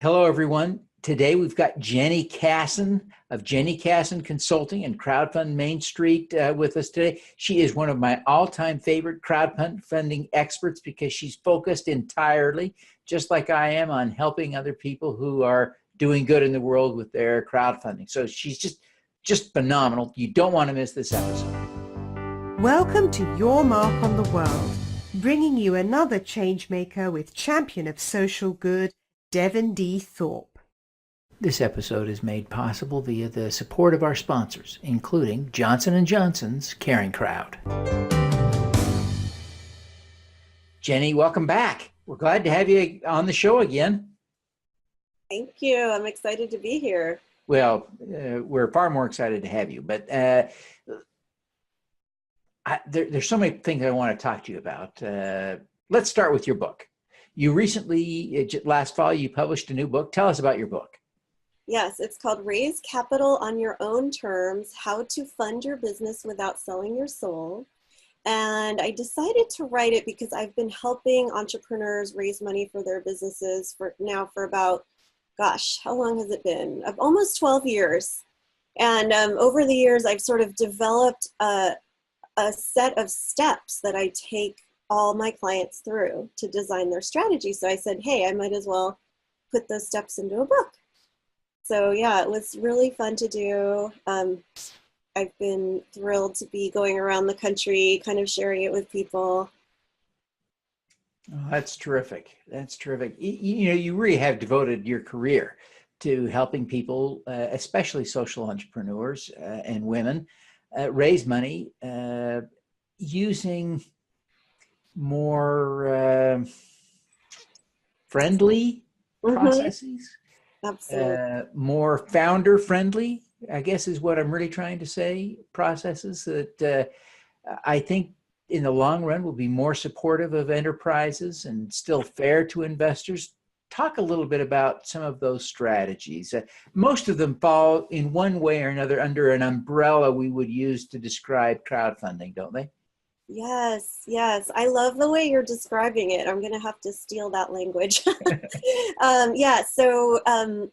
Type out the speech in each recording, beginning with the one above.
Hello, everyone. Today we've got Jenny Kassan of Jenny Kassan Consulting and Crowdfund Main Street with us today. She is one of my all-time favorite crowdfunding experts because she's focused entirely, just like I am, on helping other people who are doing good in the world with their crowdfunding. So she's just phenomenal. You don't want to miss this episode. Welcome to Your Mark on the World, bringing you another changemaker with champion of social good, Devin D. Thorpe. This episode is made possible via the support of our sponsors, including Johnson & Johnson's Caring Crowd. Jenny, welcome back. We're glad to have you on the show again. Thank you. I'm excited to be here. Well, we're far more excited to have you, but there's so many things I want to talk to you about. Let's start with your book. You recently, last fall, you published a new book. Tell us about your book. Yes, it's called Raise Capital on Your Own Terms, How to Fund Your Business Without Selling Your Soul. And I decided to write it because I've been helping entrepreneurs raise money for their businesses for about, how long has it been? Almost 12 years. And over the years, I've sort of developed a set of steps that I take all my clients through to design their strategy. So I said, hey, I might as well put those steps into a book. So yeah, it was really fun to do. I've been thrilled to be going around the country, kind of sharing it with people. Oh, that's terrific. That's terrific. You really have devoted your career to helping people, especially social entrepreneurs and women, raise money using more friendly processes, more founder friendly, I guess is what I'm really trying to say, processes that I think in the long run will be more supportive of enterprises and still fair to investors. Talk a little bit about some of those strategies. Most of them fall in one way or another under an umbrella we would use to describe crowdfunding, don't they? Yes. I love the way you're describing it. I'm going to have to steal that language.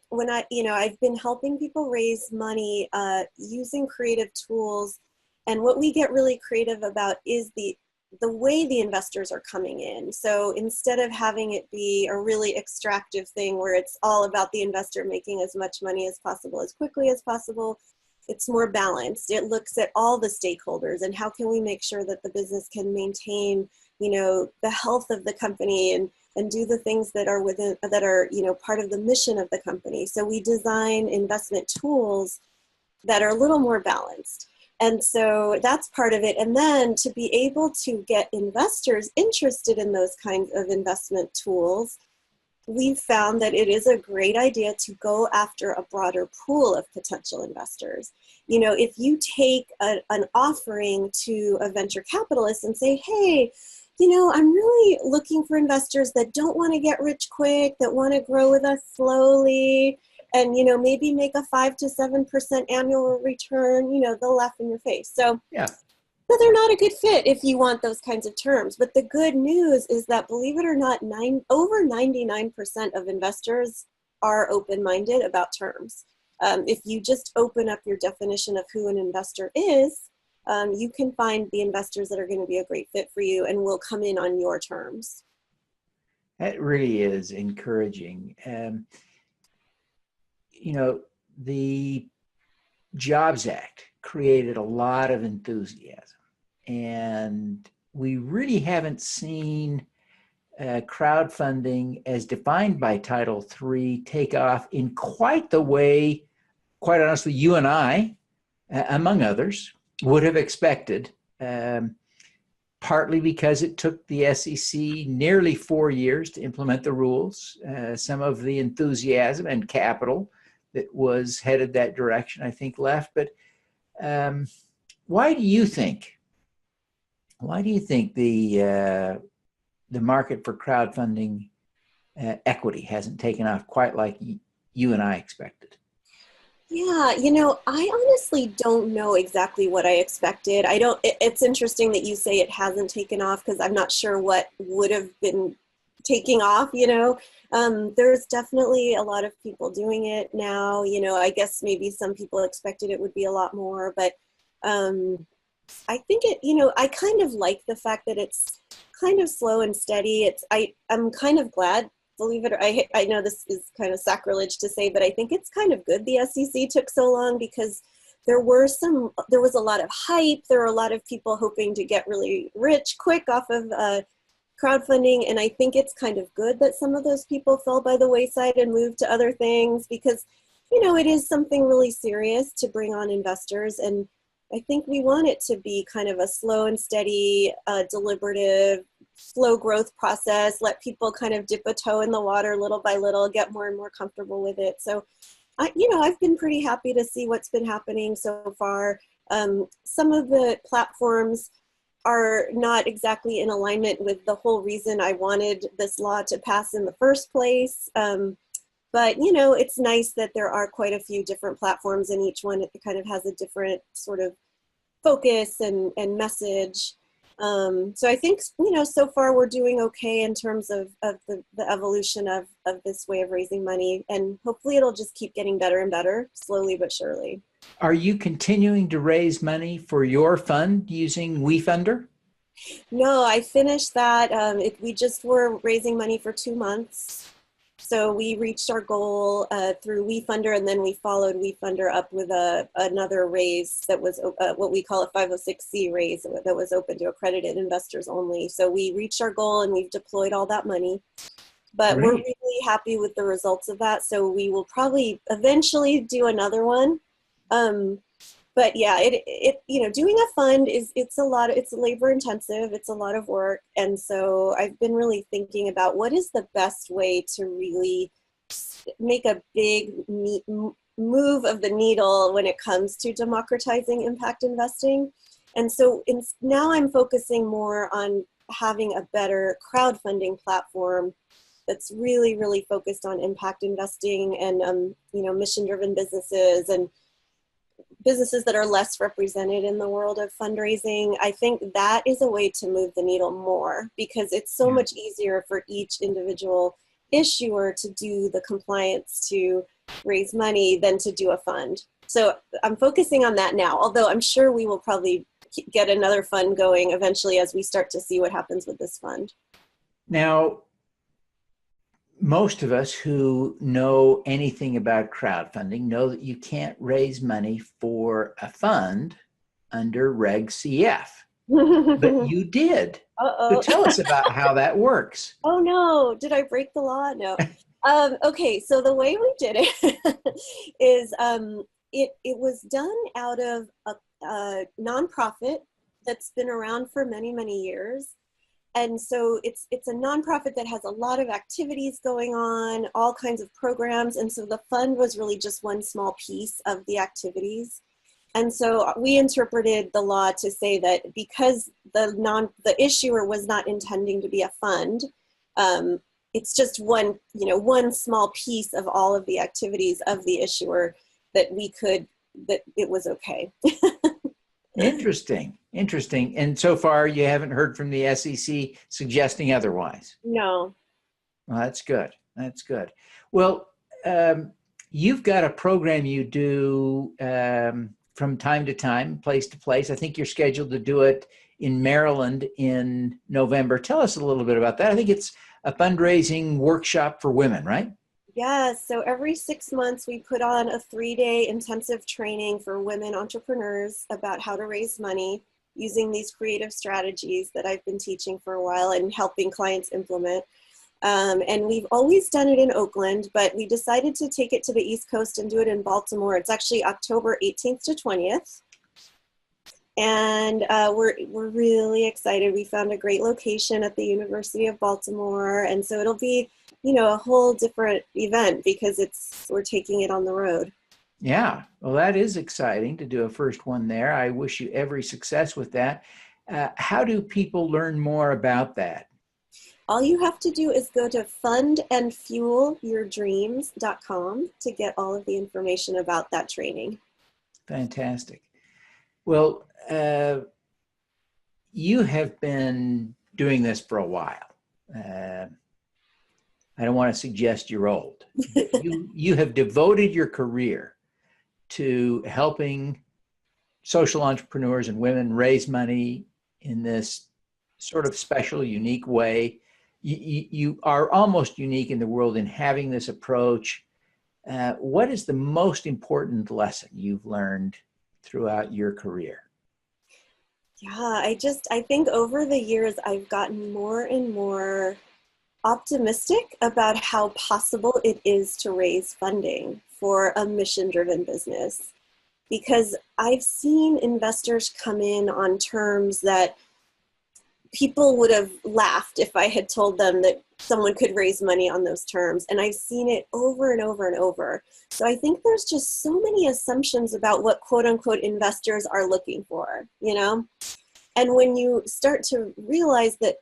When I've been helping people raise money using creative tools, and what we get really creative about is the way the investors are coming in. So instead of having it be a really extractive thing where it's all about the investor making as much money as possible, as quickly as possible, it's more balanced. It looks at all the stakeholders and how can we make sure that the business can maintain, the health of the company and do the things that are part of the mission of the company. So we design investment tools that are a little more balanced. And so that's part of it. And then to be able to get investors interested in those kinds of investment tools, we've found that it is a great idea to go after a broader pool of potential investors. If you take an offering to a venture capitalist and say, hey, I'm really looking for investors that don't want to get rich quick, that want to grow with us slowly, and, maybe make a 5 to 7% annual return, they'll laugh in your face. So yeah. But they're not a good fit if you want those kinds of terms. But the good news is that, believe it or not, over 99% of investors are open-minded about terms. If you just open up your definition of who an investor is, you can find the investors that are going to be a great fit for you and will come in on your terms. That really is encouraging. The Jobs Act created a lot of enthusiasm. And we really haven't seen crowdfunding as defined by Title III take off in quite the way, quite honestly, you and I, among others, would have expected, partly because it took the SEC nearly 4 years to implement the rules. Some of the enthusiasm and capital that was headed that direction, I think, left. But why do you think the market for crowdfunding equity hasn't taken off quite like you and I expected? Yeah, I honestly don't know exactly what I expected. It's interesting that you say it hasn't taken off because I'm not sure what would have been taking off, there's definitely a lot of people doing it now. I guess maybe some people expected it would be a lot more, but I think I kind of like the fact that it's kind of slow and steady. I'm kind of glad, believe it or I know this is kind of sacrilege to say, but I think it's kind of good the SEC took so long, because there was a lot of hype. There were a lot of people hoping to get really rich quick off of crowdfunding. And I think it's kind of good that some of those people fell by the wayside and moved to other things, because, it is something really serious to bring on investors. And I think we want it to be kind of a slow and steady, deliberative, slow growth process. Let people kind of dip a toe in the water little by little, get more and more comfortable with it. So, I've been pretty happy to see what's been happening so far. Some of the platforms are not exactly in alignment with the whole reason I wanted this law to pass in the first place. But, it's nice that there are quite a few different platforms, and each one, it kind of has a different sort of focus and message. So I think, so far we're doing okay in terms of the evolution of this way of raising money. And hopefully it'll just keep getting better and better, slowly but surely. Are you continuing to raise money for your fund using WeFunder? No, I finished that. We just were raising money for 2 months. So we reached our goal through WeFunder, and then we followed WeFunder up with another raise that was what we call a 506c raise that was open to accredited investors only. So we reached our goal, and we've deployed all that money. But Great. We're really happy with the results of that. So we will probably eventually do another one. But yeah, doing a fund it's labor intensive. It's a lot of work. And so I've been really thinking about what is the best way to really make a big move of the needle when it comes to democratizing impact investing. And so now I'm focusing more on having a better crowdfunding platform that's really, really focused on impact investing and, mission-driven businesses and businesses that are less represented in the world of fundraising. I think that is a way to move the needle more, because it's so much easier for each individual issuer to do the compliance to raise money than to do a fund. So I'm focusing on that now, although I'm sure we will probably get another fund going eventually as we start to see what happens with this fund. Now, most of us who know anything about crowdfunding know that you can't raise money for a fund under Reg CF, but you did. So tell us about how that works. Oh no, did I break the law? No. Okay, so the way we did it is it was done out of a nonprofit that's been around for many, many years. And so it's a nonprofit that has a lot of activities going on, all kinds of programs. And so the fund was really just one small piece of the activities. And so we interpreted the law to say that because the issuer was not intending to be a fund, it's just one small piece of all of the activities of the issuer that it was okay. Interesting. And so far, you haven't heard from the SEC suggesting otherwise? No. Well, that's good. Well, you've got a program you do from time to time, place to place. I think you're scheduled to do it in Maryland in November. Tell us a little bit about that. I think it's a fundraising workshop for women, right? Yes. So every 6 months, we put on a 3-day intensive training for women entrepreneurs about how to raise money using these creative strategies that I've been teaching for a while and helping clients implement. And we've always done it in Oakland, but we decided to take it to the East Coast and do it in Baltimore. It's actually October 18th to 20th. And we're really excited. We found a great location at the University of Baltimore. And so it'll be, a whole different event because we're taking it on the road. Yeah, well, that is exciting to do a first one there. I wish you every success with that. How do people learn more about that? All you have to do is go to fundandfuelyourdreams.com to get all of the information about that training. Fantastic. Well, you have been doing this for a while. I don't want to suggest you're old. You have devoted your career to helping social entrepreneurs and women raise money in this sort of special, unique way. You are almost unique in the world in having this approach. What is the most important lesson you've learned throughout your career? Yeah, I think over the years, I've gotten more and more optimistic about how possible it is to raise funding for a mission-driven business. Because I've seen investors come in on terms that people would have laughed if I had told them that someone could raise money on those terms. And I've seen it over and over and over. So I think there's just so many assumptions about what quote unquote investors are looking for, you know? And when you start to realize that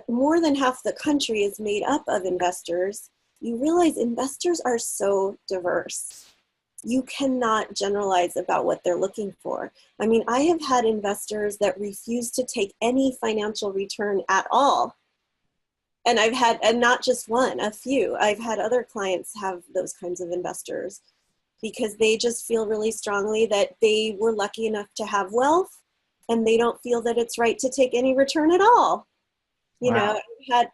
more than half the country is made up of investors, you realize investors are so diverse. You cannot generalize about what they're looking for. I mean, I have had investors that refuse to take any financial return at all. And and not just one, a few. I've had other clients have those kinds of investors because they just feel really strongly that they were lucky enough to have wealth and they don't feel that it's right to take any return at all. You Wow. know,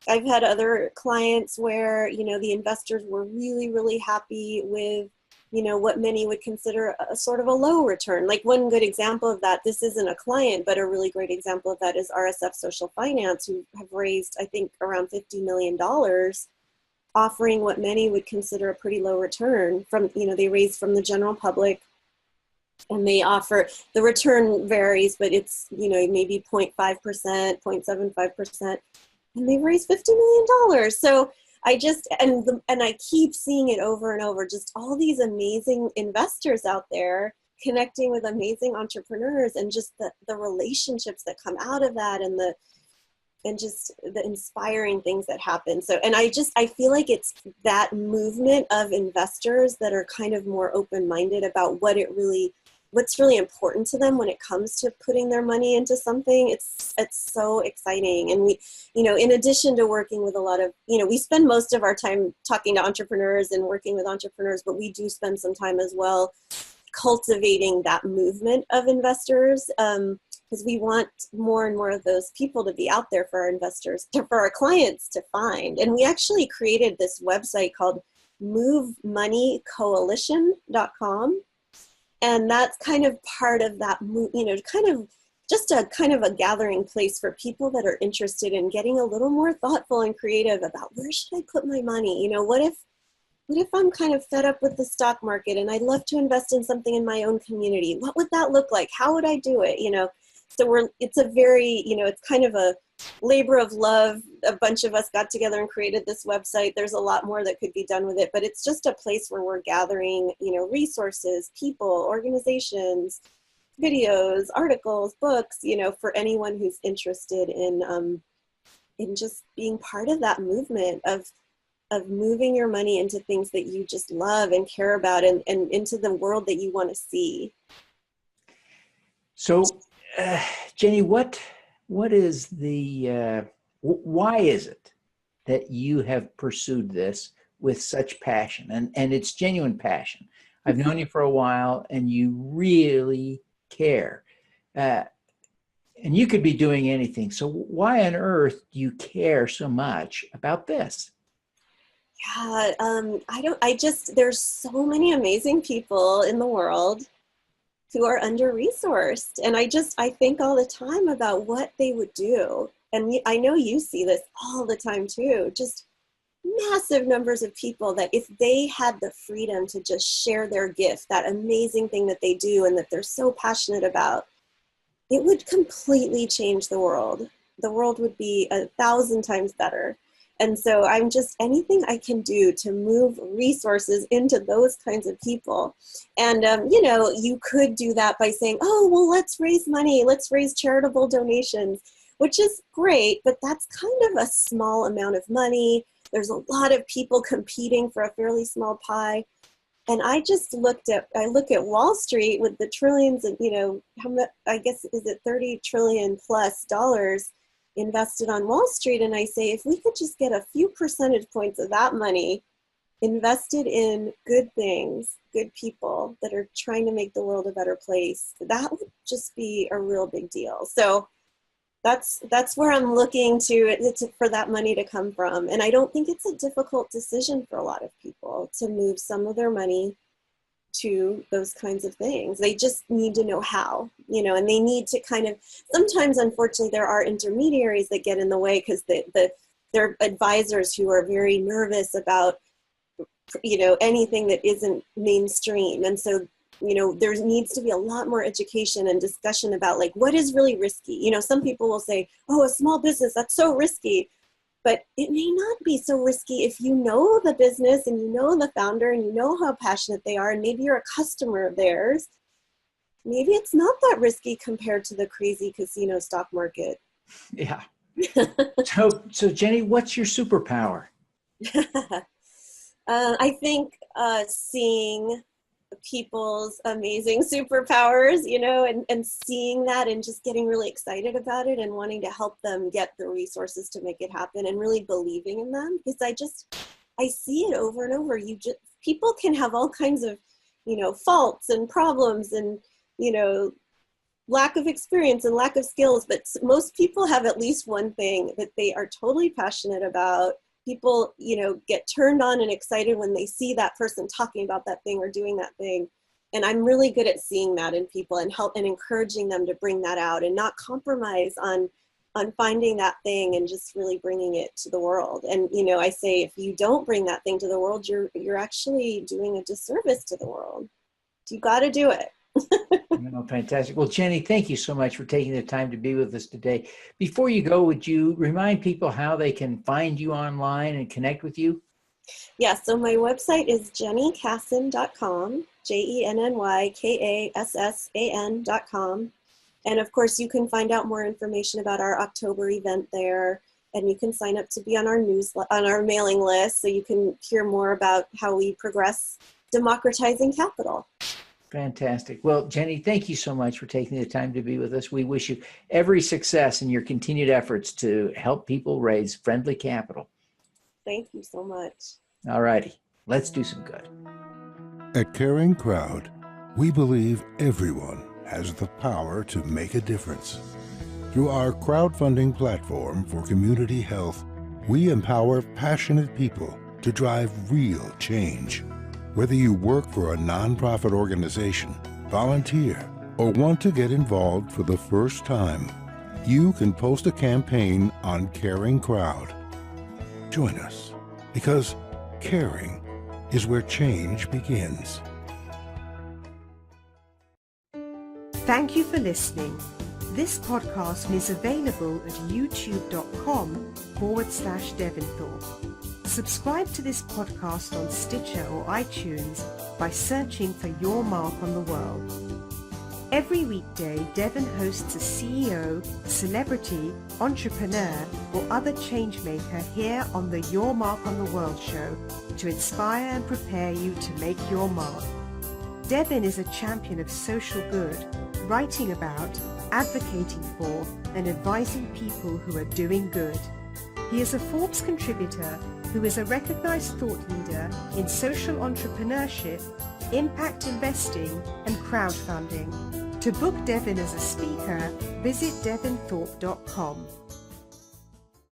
I've had other clients where, the investors were really, really happy with, what many would consider a sort of a low return. Like one good example of that, this isn't a client, but a really great example of that is RSF Social Finance, who have raised, I think, around $50 million, offering what many would consider a pretty low return from, they raise from the general public. And they offer, the return varies, but it's, maybe 0.5%, 0.75%. And they've raised $50 million. So I just, and I keep seeing it over and over, just all these amazing investors out there connecting with amazing entrepreneurs and just the relationships that come out of that and just the inspiring things that happen. So, and I feel like it's that movement of investors that are kind of more open-minded about what's really important to them when it comes to putting their money into something. It's so exciting. And we, in addition to working with a lot of, we spend most of our time talking to entrepreneurs and working with entrepreneurs, but we do spend some time as well cultivating that movement of investors, because we want more and more of those people to be out there for our investors, for our clients to find. And we actually created this website called movemoneycoalition.com. And that's kind of part of that, kind of just a kind of a gathering place for people that are interested in getting a little more thoughtful and creative about where should I put my money? What if I'm kind of fed up with the stock market and I'd love to invest in something in my own community? What would that look like? How would I do it? So it's a very, it's kind of a labor of love. A bunch of us got together and created this website. There's a lot more that could be done with it, but it's just a place where we're gathering, resources, people, organizations, videos, articles, books, for anyone who's interested in just being part of that movement of moving your money into things that you just love and care about and into the world that you want to see. So, Jenny, what is why is it that you have pursued this with such passion? And it's genuine passion. I've known you for a while and you really care. And you could be doing anything. So why on earth do you care so much about this? Yeah, there's so many amazing people in the world who are under-resourced. And I think all the time about what they would do. And I know you see this all the time too, just massive numbers of people that if they had the freedom to just share their gift, that amazing thing that they do and that they're so passionate about, it would completely change the world. The world would be 1,000 times better. And so I'm just, anything I can do to move resources into those kinds of people. And, you could do that by saying, oh, well, let's raise money. Let's raise charitable donations, which is great, but that's kind of a small amount of money. There's a lot of people competing for a fairly small pie. And I look at Wall Street with the trillions of, how much, I guess, is it $30 trillion plus dollars? invested on Wall Street. And I say, if we could just get a few percentage points of that money invested in good things, good people that are trying to make the world a better place, that would just be a real big deal. So that's where I'm looking for that money to come from. And I don't think it's a difficult decision for a lot of people to move some of their money to those kinds of things. They just need to know how, and they need to kind of, sometimes unfortunately there are intermediaries that get in the way because they're advisors who are very nervous about, anything that isn't mainstream. And so, there needs to be a lot more education and discussion about like, what is really risky? Some people will say, oh, a small business, that's so risky. But it may not be so risky if you know the business and you know the founder and you know how passionate they are, and maybe you're a customer of theirs. Maybe it's not that risky compared to the crazy casino stock market. Yeah. So Jenny, what's your superpower? I think seeing people's amazing superpowers, and seeing that and just getting really excited about it and wanting to help them get the resources to make it happen and really believing in them. Because I see it over and over. People can have all kinds of, faults and problems and, lack of experience and lack of skills, but most people have at least one thing that they are totally passionate about. People, get turned on and excited when they see that person talking about that thing or doing that thing. And I'm really good at seeing that in people and encouraging them to bring that out and not compromise on finding that thing and just really bringing it to the world. And, I say, if you don't bring that thing to the world, you're actually doing a disservice to the world. You got to do it. Fantastic. Well, Jenny, thank you so much for taking the time to be with us today. Before you go, would you remind people how they can find you online and connect with you? Yeah, so my website is jennykassan.com, JENNYKASSAN.com. And of course, you can find out more information about our October event there, and you can sign up to be on our mailing list so you can hear more about how we progress democratizing capital. Fantastic. Well, Jenny, thank you so much for taking the time to be with us. We wish you every success in your continued efforts to help people raise friendly capital. Thank you so much. All righty. Let's do some good. At Caring Crowd, we believe everyone has the power to make a difference. Through our crowdfunding platform for community health, we empower passionate people to drive real change. Whether you work for a nonprofit organization, volunteer, or want to get involved for the first time, you can post a campaign on Caring Crowd. Join us, because caring is where change begins. Thank you for listening. This podcast is available at youtube.com/Devin Thorpe. Subscribe to this podcast on Stitcher or iTunes by searching for Your Mark on the World. Every weekday, Devin hosts a CEO, celebrity, entrepreneur, or other changemaker here on the Your Mark on the World show to inspire and prepare you to make your mark. Devin is a champion of social good, writing about, advocating for, and advising people who are doing good. He is a Forbes contributor who is a recognized thought leader in social entrepreneurship, impact investing, and crowdfunding. To book Devin as a speaker, visit devinthorpe.com.